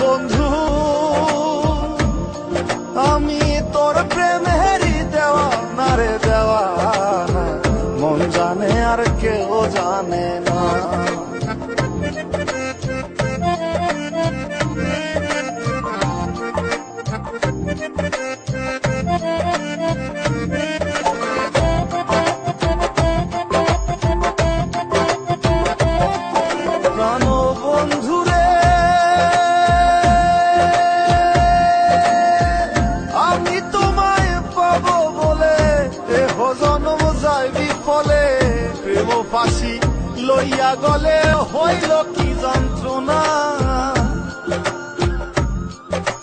বন্ধু, আমি তোর প্রেমেরই দেওয়ানা রে দেওয়ানা, মন জানে আর কেউ জানে না। ফলে প্রেম ফাঁসি লইয়া গলে হইল কি যন্ত্রণা।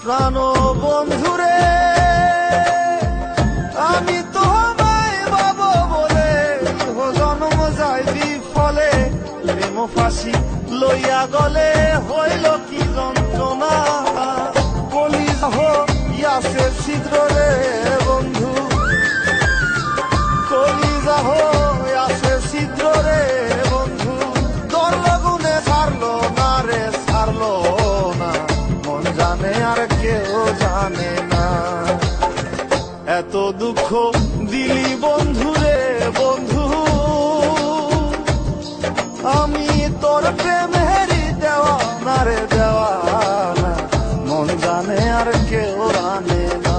প্রাণ বন্ধুরে আমি তোমায় পাবো বলে জন্ম যায় বিফলে, প্রেম ফাঁসি লইয়া গলে হইল কি যন্ত্রণা। কলিজা হইয়াছে ছিদ্র রে বন্ধু, কলিজা হইয়াছে ছিদ্র রে বন্ধু, তোর লগুনে ছাড়লো না রে ছাড়লো না, মন জানে আর কেউ জানে না। এত দুঃখ দিলি বন্ধু রে বন্ধু, আমি তোর প্রেমেরই দেওয়ানা রে দেওয়ানা, মন জানে আর কেউ জানে না।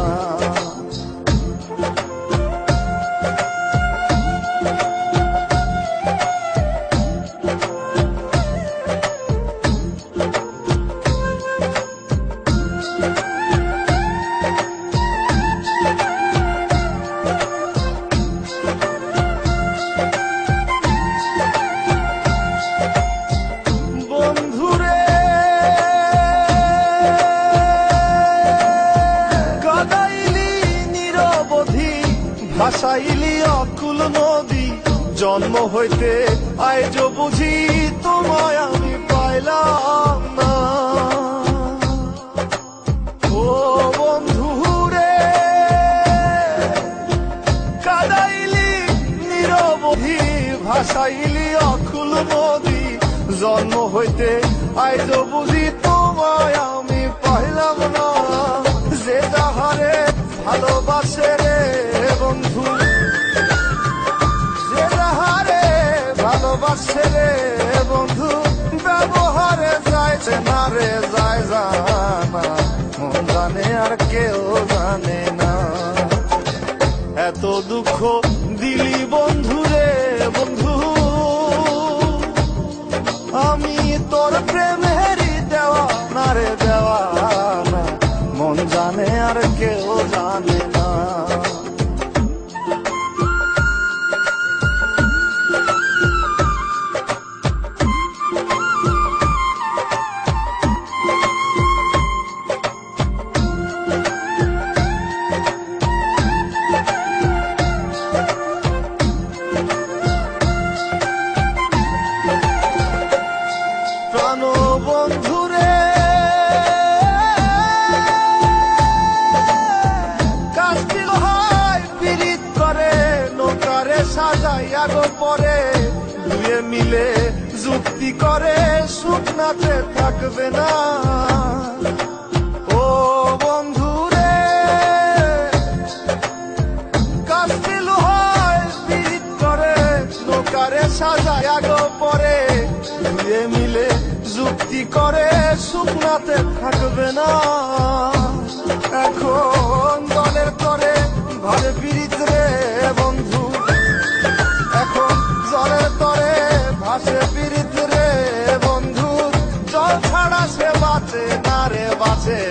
ভাসাইলি অকুল নদী, জন্ম হইতে আজ বুঝি তোমায় আমি পাইলাম না। ও বন্ধু রে কাদাইলি নিরবধি, ভাসাইলি অকুল নদী, জন্ম হইতে আজ বুঝি তোমায় আমি পাইলাম না। যে যাহারে ভালোবাসে রে বন্ধু, যে যাহারে ভালোবাসে রে বন্ধু, ব্যবহারে যাইছে না রে যায় জানা, মন জানে আর কেউ জানে না। এত দুঃখ দিলি বন্ধু রে বন্ধু, আমি তোর প্রেমেরই দেওয়ানা রে দেওয়ানা, মন জানে আর কেউ জানে না। প্রাণ বন্ধুরে কাস্তি লোহায় পীড়িত করে, নৌকারে সাজাইয়া গো পরে, দুয়ে মিলে যুক্তি করে শুকনাতে থাকবে না। ও বন্ধুরে কাস্তি লোহায় পীড়িত করে, নৌকারে সাজাইয়া গো পরে, দুয়ে মিলে যুক্তি করে শুকনাতে থাকবে না। এখন দলের তরে ভাবে পীড়িত রে বন্ধু, এখন জলের তরে ভাসে পীড়িত রে বন্ধু, জল ছাড়া সে বাঁচে না রে বাঁচে